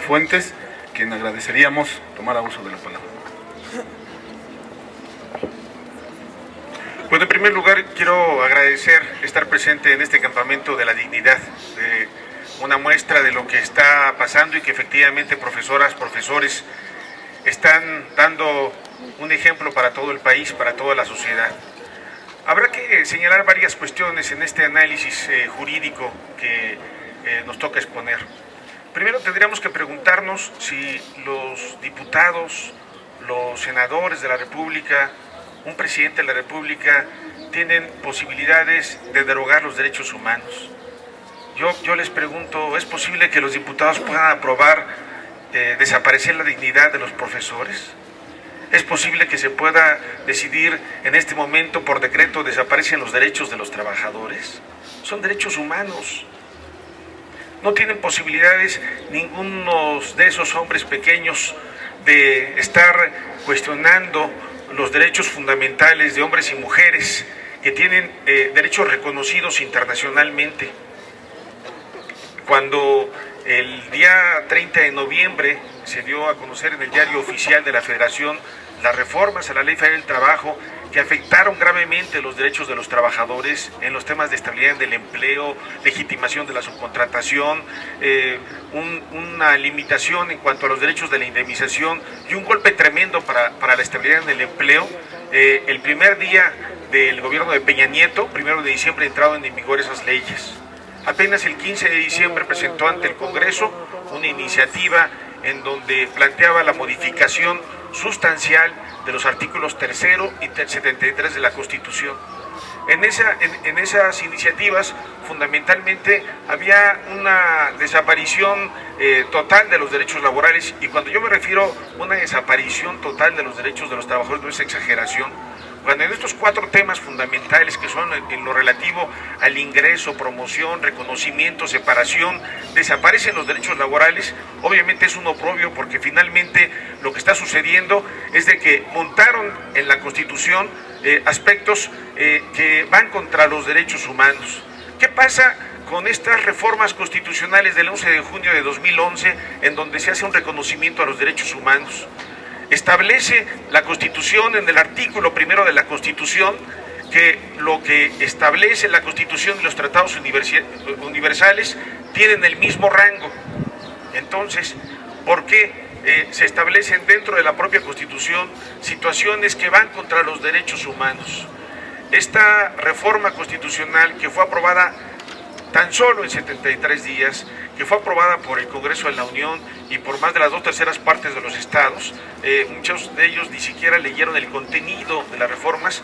Fuentes, quien agradeceríamos tomar uso de la palabra. Pues en primer lugar quiero agradecer estar presente en este campamento de la dignidad, una muestra de lo que está pasando y que efectivamente profesoras, profesores están dando un ejemplo para todo el país, para toda la sociedad. Habrá que señalar varias cuestiones en este análisis jurídico que nos toca exponer. Primero tendríamos que preguntarnos si los diputados, los senadores de la República, un presidente de la República tienen posibilidades de derogar los derechos humanos. Yo les pregunto, ¿es posible que los diputados puedan aprobar desaparecer la dignidad de los profesores? ¿Es posible que se pueda decidir en este momento por decreto desaparecen los derechos de los trabajadores? Son derechos humanos. No tienen posibilidades ninguno de esos hombres pequeños de estar cuestionando los derechos fundamentales de hombres y mujeres que tienen derechos reconocidos internacionalmente. Cuando el día 30 de noviembre se dio a conocer en el Diario Oficial de la Federación las reformas a la Ley Federal del Trabajo que afectaron gravemente los derechos de los trabajadores en los temas de estabilidad del empleo, legitimación de la subcontratación, una limitación en cuanto a los derechos de la indemnización y un golpe tremendo para la estabilidad en el empleo. El primer día del gobierno de Peña Nieto, 1 de diciembre, entraron en vigor esas leyes. Apenas el 15 de diciembre presentó ante el Congreso una iniciativa en donde planteaba la modificación sustancial de los artículos 3 y 73 de la Constitución. En esas iniciativas fundamentalmente había una desaparición total de los derechos laborales, y cuando yo me refiero a una desaparición total de los derechos de los trabajadores no es exageración. Cuando en estos 4 temas fundamentales que son en lo relativo al ingreso, promoción, reconocimiento, separación, desaparecen los derechos laborales, obviamente es un oprobio, porque finalmente lo que está sucediendo es de que montaron en la Constitución aspectos que van contra los derechos humanos. ¿Qué pasa con estas reformas constitucionales del 11 de junio de 2011 en donde se hace un reconocimiento a los derechos humanos? Establece la Constitución en el artículo 1 de la Constitución que lo que establece la Constitución y los tratados universales tienen el mismo rango. Entonces, ¿por qué se establecen dentro de la propia Constitución situaciones que van contra los derechos humanos? Esta reforma constitucional, que fue aprobada tan solo en 73 días, que fue aprobada por el Congreso de la Unión y por más de las 2/3 partes de los estados, muchos de ellos ni siquiera leyeron el contenido de las reformas.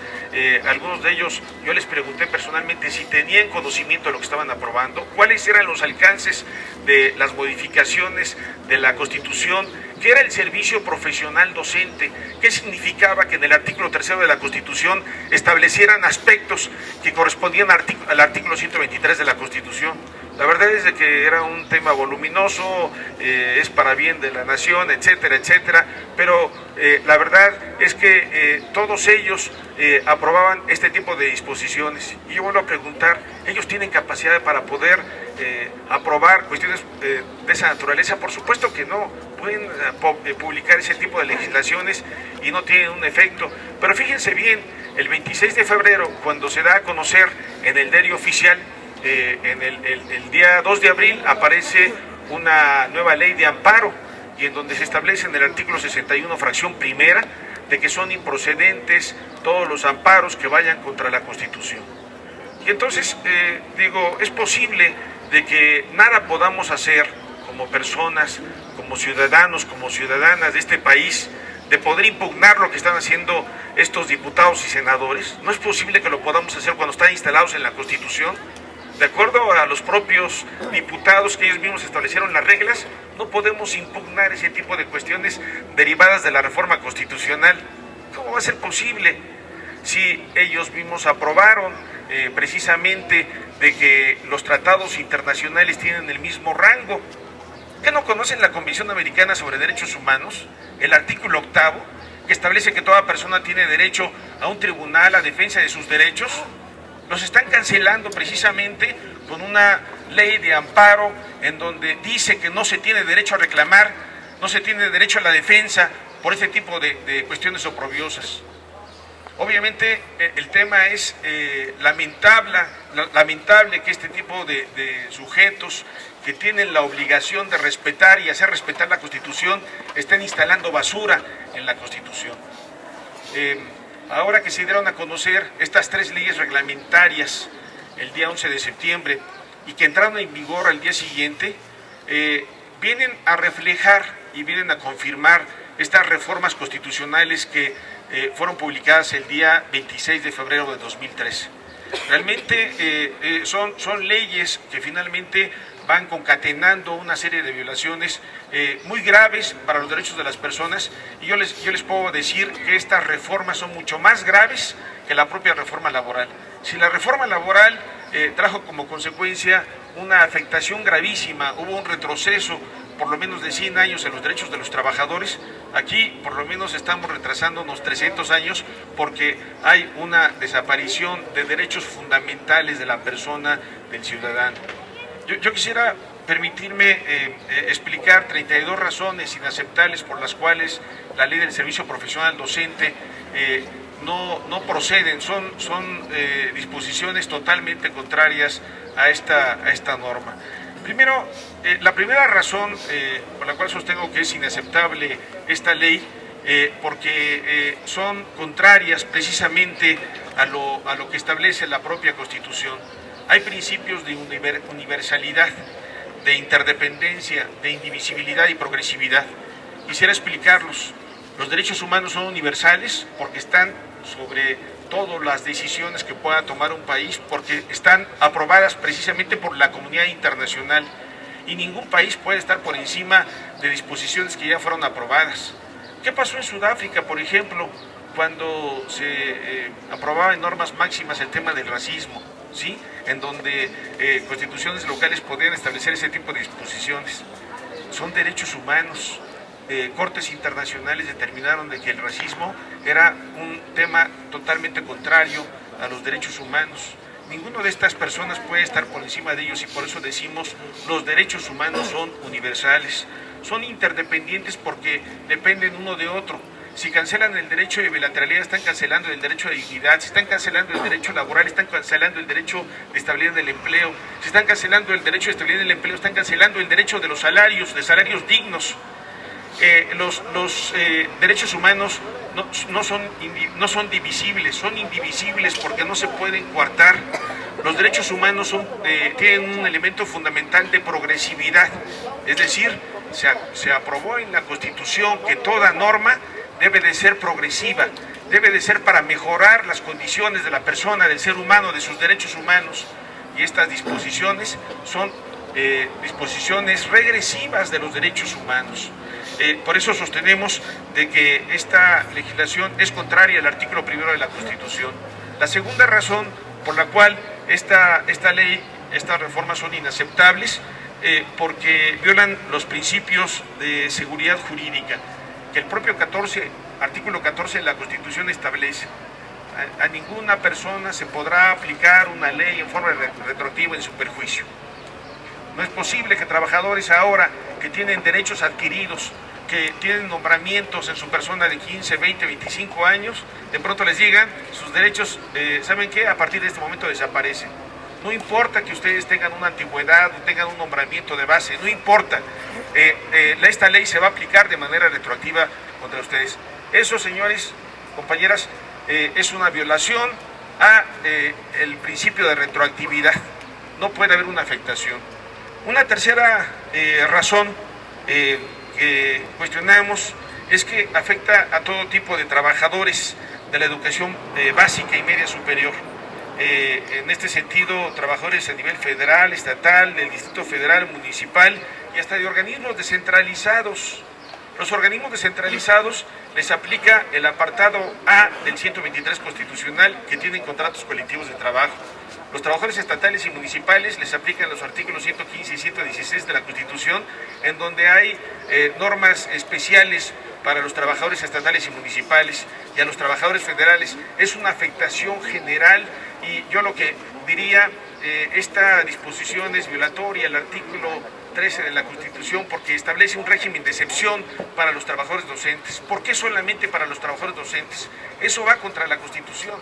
Algunos de ellos yo les pregunté personalmente si tenían conocimiento de lo que estaban aprobando, cuáles eran los alcances de las modificaciones de la Constitución, qué era el servicio profesional docente, qué significaba que en el artículo 3 de la Constitución establecieran aspectos que correspondían al artículo 123 de la Constitución. La verdad es de que era un tema voluminoso, es para bien de la nación, etcétera, etcétera, pero la verdad es que todos ellos aprobaban este tipo de disposiciones. Y yo vuelvo a preguntar, ¿ellos tienen capacidad para poder aprobar cuestiones de esa naturaleza? Por supuesto que no. Pueden publicar ese tipo de legislaciones y no tienen un efecto. Pero fíjense bien, el 26 de febrero, cuando se da a conocer en el Diario Oficial, el día 2 de abril aparece una nueva ley de amparo, y en donde se establece en el artículo 61, fracción primera, de que son improcedentes todos los amparos que vayan contra la Constitución. Y entonces, es posible de que nada podamos hacer como personas, como ciudadanos, como ciudadanas de este país, de poder impugnar lo que están haciendo estos diputados y senadores. No es posible que lo podamos hacer cuando están instalados en la Constitución. De acuerdo a los propios diputados, que ellos mismos establecieron las reglas, no podemos impugnar ese tipo de cuestiones derivadas de la reforma constitucional. ¿Cómo va a ser posible si ellos mismos aprobaron precisamente de que los tratados internacionales tienen el mismo rango? ¿Qué no conocen la Convención Americana sobre Derechos Humanos? El artículo 8, que establece que toda persona tiene derecho a un tribunal a defensa de sus derechos. Los están cancelando precisamente con una ley de amparo en donde dice que no se tiene derecho a reclamar, no se tiene derecho a la defensa por este tipo de cuestiones oprobiosas. Obviamente el tema es lamentable que este tipo de sujetos que tienen la obligación de respetar y hacer respetar la Constitución estén instalando basura en la Constitución. Ahora que se dieron a conocer estas 3 leyes reglamentarias el día 11 de septiembre y que entraron en vigor al día siguiente, vienen a reflejar y vienen a confirmar estas reformas constitucionales que fueron publicadas el día 26 de febrero de 2013. Realmente son leyes que finalmente van concatenando una serie de violaciones muy graves para los derechos de las personas, y yo les puedo decir que estas reformas son mucho más graves que la propia reforma laboral. Si la reforma laboral trajo como consecuencia una afectación gravísima, hubo un retroceso por lo menos de 100 años en los derechos de los trabajadores, aquí por lo menos estamos retrasando unos 300 años porque hay una desaparición de derechos fundamentales de la persona, del ciudadano. Yo quisiera permitirme explicar 32 razones inaceptables por las cuales la ley del servicio profesional docente no proceden, son disposiciones totalmente contrarias a esta norma. Primero, la primera razón por la cual sostengo que es inaceptable esta ley, porque son contrarias precisamente a lo que establece la propia Constitución. Hay principios de universalidad, de interdependencia, de indivisibilidad y progresividad. Quisiera explicarlos. Los derechos humanos son universales porque están sobre todas las decisiones que pueda tomar un país, porque están aprobadas precisamente por la comunidad internacional, y ningún país puede estar por encima de disposiciones que ya fueron aprobadas. ¿Qué pasó en Sudáfrica, por ejemplo, cuando se aprobaba en normas máximas el tema del racismo, ¿sí? En donde constituciones locales podían establecer ese tipo de disposiciones? Son derechos humanos. Cortes internacionales determinaron de que el racismo era un tema totalmente contrario a los derechos humanos. Ninguna de estas personas puede estar por encima de ellos, y por eso decimos los derechos humanos son universales, son interdependientes porque dependen uno de otro. Si cancelan el derecho de bilateralidad, están cancelando el derecho de dignidad. Si están cancelando el derecho laboral, están cancelando el derecho de estabilidad del empleo. Si están cancelando el derecho de estabilidad del empleo, están cancelando el derecho de los salarios, de salarios dignos. Los derechos humanos no son divisibles, son indivisibles porque no se pueden coartar. Los derechos humanos tienen un elemento fundamental de progresividad, es decir, se aprobó en la Constitución que toda norma debe de ser progresiva, debe de ser para mejorar las condiciones de la persona, del ser humano, de sus derechos humanos, y estas disposiciones son disposiciones regresivas de los derechos humanos. Por eso sostenemos de que esta legislación es contraria al artículo 1 de la Constitución. La segunda razón por la cual esta ley, estas reformas son inaceptables, porque violan los principios de seguridad jurídica que el propio artículo 14 de la Constitución establece. A ninguna persona se podrá aplicar una ley en forma retroactiva en su perjuicio. No es posible que trabajadores ahora que tienen derechos adquiridos, que tienen nombramientos en su persona de 15, 20, 25 años, de pronto les digan sus derechos, ¿saben qué? A partir de este momento desaparecen. No importa que ustedes tengan una antigüedad o tengan un nombramiento de base, no importa. Esta ley se va a aplicar de manera retroactiva contra ustedes. Eso, señores, compañeras, es una violación a el principio de retroactividad. No puede haber una afectación. Una tercera razón que cuestionamos es que afecta a todo tipo de trabajadores de la educación básica y media superior. En este sentido, trabajadores a nivel federal, estatal, del Distrito Federal, municipal y hasta de organismos descentralizados. Los organismos descentralizados les aplica el apartado A del 123 constitucional, que tienen contratos colectivos de trabajo. Los trabajadores estatales y municipales les aplican los artículos 115 y 116 de la Constitución, en donde hay normas especiales para los trabajadores estatales y municipales y a los trabajadores federales. Es una afectación general y yo lo que diría, esta disposición es violatoria al artículo 13 de la Constitución porque establece un régimen de excepción para los trabajadores docentes. ¿Por qué solamente para los trabajadores docentes? Eso va contra la Constitución,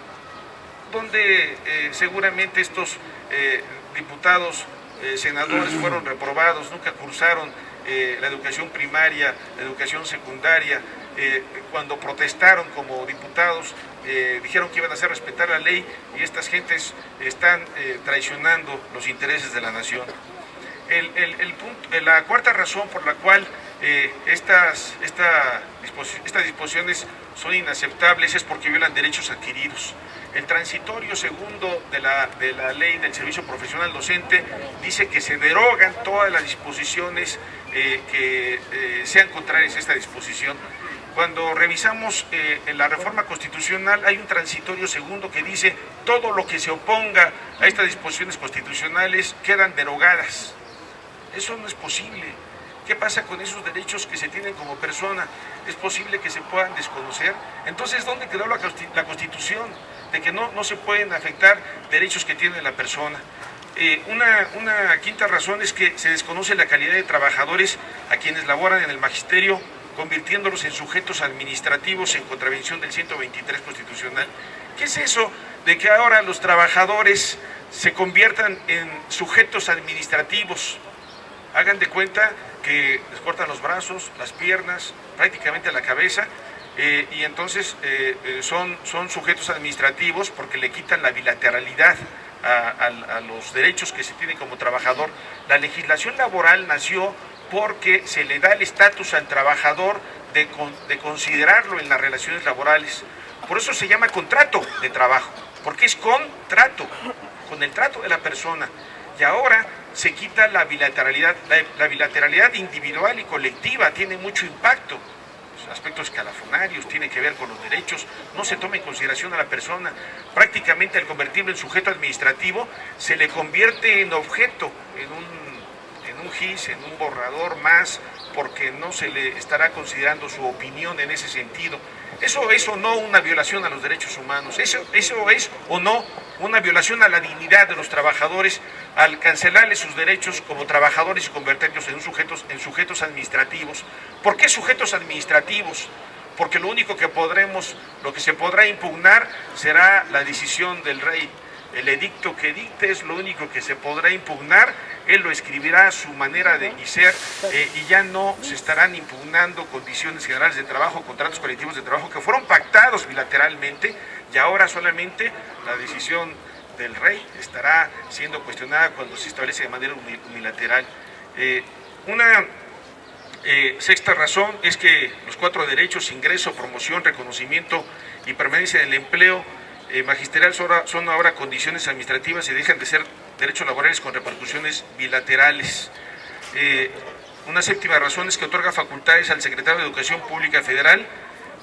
donde seguramente estos diputados, senadores fueron reprobados, nunca cursaron la educación primaria, la educación secundaria, cuando protestaron como diputados, dijeron que iban a hacer respetar la ley y estas gentes están traicionando los intereses de la nación. La cuarta razón por la cual estas disposiciones son inaceptables es porque violan derechos adquiridos. El transitorio segundo de la ley del servicio profesional docente dice que se derogan todas las disposiciones que sean contrarias a esta disposición. Cuando revisamos en la reforma constitucional hay un transitorio segundo que dice todo lo que se oponga a estas disposiciones constitucionales quedan derogadas. Eso no es posible. ¿Qué pasa con esos derechos que se tienen como persona? ¿Es posible que se puedan desconocer? Entonces, ¿dónde quedó la Constitución? De que no se pueden afectar derechos que tiene la persona. Una quinta razón es que se desconoce la calidad de trabajadores a quienes laboran en el magisterio, convirtiéndolos en sujetos administrativos en contravención del 123 constitucional. ¿Qué es eso de que ahora los trabajadores se conviertan en sujetos administrativos? Hagan de cuenta que les cortan los brazos, las piernas, prácticamente la cabeza, y entonces son sujetos administrativos porque le quitan la bilateralidad a los derechos que se tiene como trabajador. La legislación laboral nació porque se le da el estatus al trabajador de considerarlo en las relaciones laborales. Por eso se llama contrato de trabajo, porque es contrato, con el trato de la persona. Y ahora se quita la bilateralidad. La bilateralidad individual y colectiva tiene mucho impacto. Los aspectos escalafonarios, tiene que ver con los derechos, no se toma en consideración a la persona. Prácticamente al convertirlo en sujeto administrativo, se le convierte en objeto, en un GIS, en un borrador más, porque no se le estará considerando su opinión en ese sentido. Eso es o no una violación a los derechos humanos, eso es o no una violación a la dignidad de los trabajadores al cancelarles sus derechos como trabajadores y convertirlos en sujetos administrativos. ¿Por qué sujetos administrativos? Porque lo que se podrá impugnar será la decisión del rey. El edicto que dicte es lo único que se podrá impugnar, él lo escribirá a su manera de ser y ya no se estarán impugnando condiciones generales de trabajo, contratos colectivos de trabajo que fueron pactados bilateralmente y ahora solamente la decisión del rey estará siendo cuestionada cuando se establece de manera unilateral. Una sexta razón es que los 4 derechos, ingreso, promoción, reconocimiento y permanencia en el empleo magisterial son ahora condiciones administrativas y dejan de ser derechos laborales con repercusiones bilaterales. Una séptima razón es que otorga facultades al secretario de Educación Pública Federal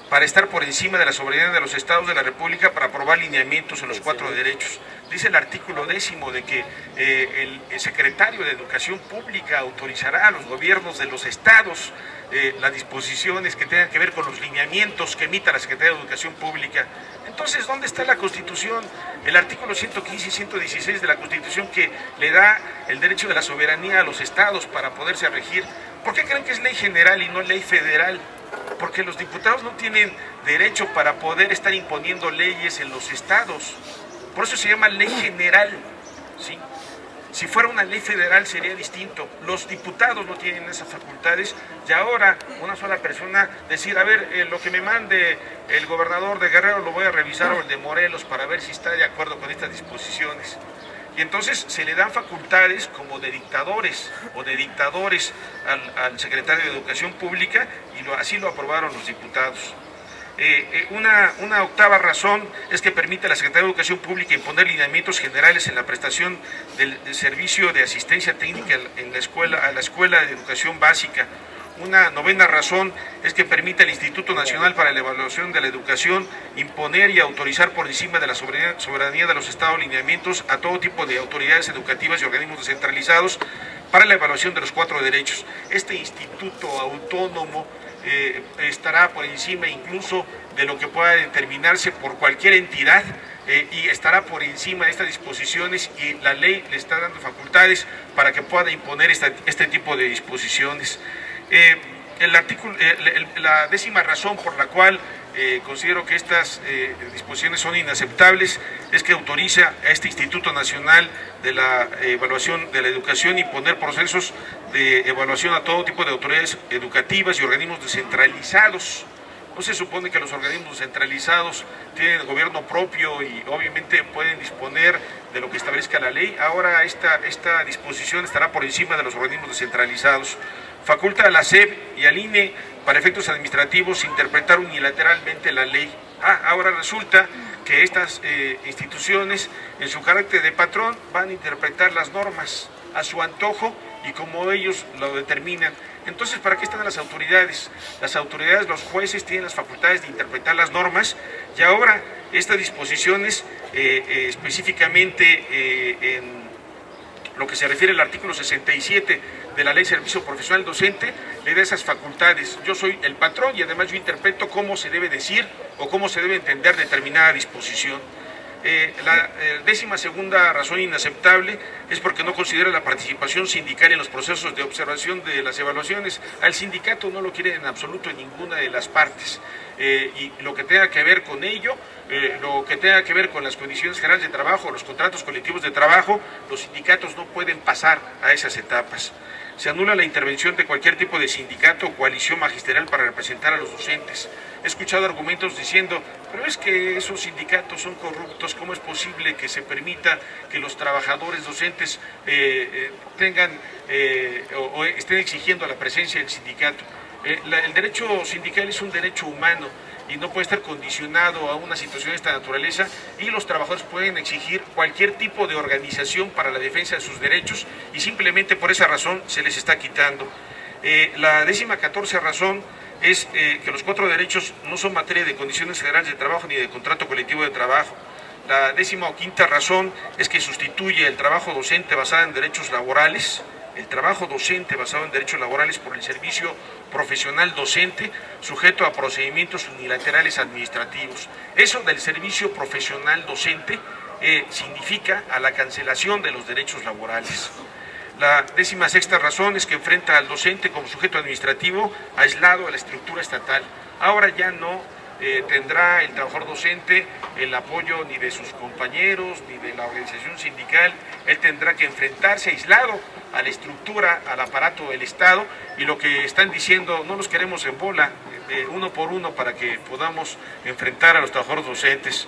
para estar por encima de la soberanía de los estados de la República para aprobar lineamientos en los 4 derechos. Dice el artículo 10º de que el secretario de Educación Pública autorizará a los gobiernos de los estados las disposiciones que tengan que ver con los lineamientos que emita la Secretaría de Educación Pública. Entonces, ¿dónde está la Constitución? El artículo 115 y 116 de la Constitución que le da el derecho de la soberanía a los estados para poderse regir. ¿Por qué creen que es ley general y no ley federal? Porque los diputados no tienen derecho para poder estar imponiendo leyes en los estados. Por eso se llama ley general, ¿sí? Si fuera una ley federal sería distinto. Los diputados no tienen esas facultades y ahora una sola persona decir, a ver, lo que me mande el gobernador de Guerrero lo voy a revisar o el de Morelos para ver si está de acuerdo con estas disposiciones. Y entonces se le dan facultades como de dictadores o de dictadores al secretario de Educación Pública y así lo aprobaron los diputados. Una octava razón es que permite a la Secretaría de Educación Pública imponer lineamientos generales en la prestación del servicio de asistencia técnica a la escuela de educación básica. Una novena razón es que permite al Instituto Nacional para la Evaluación de la Educación imponer y autorizar por encima de la soberanía de los estados lineamientos a todo tipo de autoridades educativas y organismos descentralizados para la evaluación de los 4 derechos. Este instituto autónomo estará por encima incluso de lo que pueda determinarse por cualquier entidad, y estará por encima de estas disposiciones, y la ley le está dando facultades para que pueda imponer este tipo de disposiciones. La 10ª razón por la cual considero que estas disposiciones son inaceptables es que autoriza a este Instituto Nacional de la Evaluación de la Educación imponer procesos de evaluación a todo tipo de autoridades educativas y organismos descentralizados. No se supone que los organismos descentralizados tienen gobierno propio y obviamente pueden disponer de lo que establezca la ley. Ahora esta disposición estará por encima de los organismos descentralizados. Faculta a la SEP y al INE para efectos administrativos interpretar unilateralmente la ley. Ahora resulta que estas instituciones, en su carácter de patrón, van a interpretar las normas a su antojo y como ellos lo determinan. Entonces, ¿para qué están las autoridades? Las autoridades, los jueces, tienen las facultades de interpretar las normas, y ahora estas disposiciones, específicamente en lo que se refiere al artículo 67 de la Ley de Servicio Profesional Docente, le da esas facultades. Yo soy el patrón y además yo interpreto cómo se debe decir o cómo se debe entender determinada disposición. La 12ª razón inaceptable es porque no considera la participación sindical en los procesos de observación de las evaluaciones. Al sindicato no lo quieren en absoluto en ninguna de las partes, y lo que tenga que ver con ello, lo que tenga que ver con las condiciones generales de trabajo, los contratos colectivos de trabajo, los sindicatos no pueden pasar a esas etapas. Se anula la intervención de cualquier tipo de sindicato o coalición magisterial para representar a los docentes. He escuchado argumentos diciendo, pero es que esos sindicatos son corruptos, ¿cómo es posible que se permita que los trabajadores docentes tengan o estén exigiendo la presencia del sindicato? El derecho sindical es un derecho humano y no puede estar condicionado a una situación de esta naturaleza, y los trabajadores pueden exigir cualquier tipo de organización para la defensa de sus derechos y simplemente por esa razón se les está quitando. La 14ª razón es que los 4 derechos no son materia de condiciones generales de trabajo ni de contrato colectivo de trabajo. La 15ª razón es que sustituye el trabajo docente basado en derechos laborales, el trabajo docente basado en derechos laborales, por el servicio profesional docente sujeto a procedimientos unilaterales administrativos. Eso del servicio profesional docente significa a la cancelación de los derechos laborales. La 16ª razón es que enfrenta al docente como sujeto administrativo aislado de la estructura estatal. Ahora ya no tendrá el trabajador docente el apoyo ni de sus compañeros ni de la organización sindical. Él tendrá que enfrentarse aislado a la estructura, al aparato del Estado, y lo que están diciendo, no los queremos en bola, uno por uno, para que podamos enfrentar a los trabajadores docentes.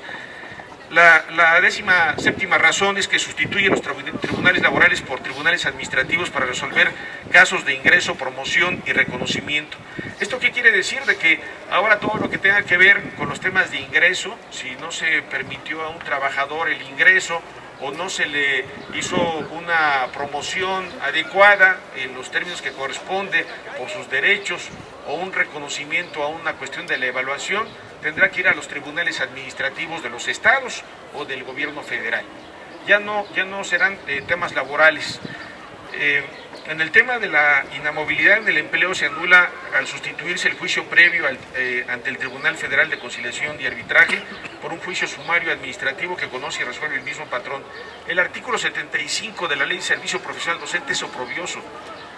La 17ª razón es que sustituye los tribunales laborales por tribunales administrativos para resolver casos de ingreso, promoción y reconocimiento. ¿Esto qué quiere decir? De que ahora todo lo que tenga que ver con los temas de ingreso, si no se permitió a un trabajador el ingreso o no se le hizo una promoción adecuada en los términos que corresponde por sus derechos, o un reconocimiento a una cuestión de la evaluación, tendrá que ir a los tribunales administrativos de los estados o del gobierno federal. Ya no serán temas laborales. En el tema de la inamovilidad en el empleo se anula al sustituirse el juicio previo ante el Tribunal Federal de Conciliación y Arbitraje por un juicio sumario administrativo que conoce y resuelve el mismo patrón. El artículo 75 de la Ley de Servicio Profesional Docente es oprobioso,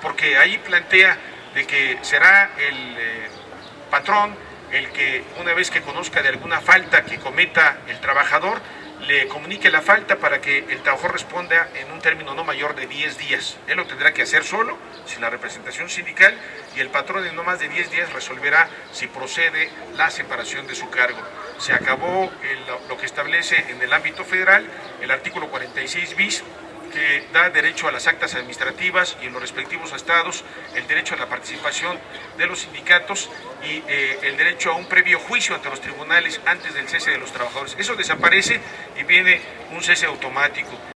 porque ahí plantea de que será el patrón el que, una vez que conozca de alguna falta que cometa el trabajador, le comunique la falta para que el trabajador responda en un término no mayor de 10 días. Él lo tendrá que hacer solo, sin la representación sindical, y el patrón en no más de 10 días resolverá si procede la separación de su cargo. Se acabó lo que establece en el ámbito federal el artículo 46 bis, que da derecho a las actas administrativas y en los respectivos estados el derecho a la participación de los sindicatos y el derecho a un previo juicio ante los tribunales antes del cese de los trabajadores. Eso desaparece y viene un cese automático.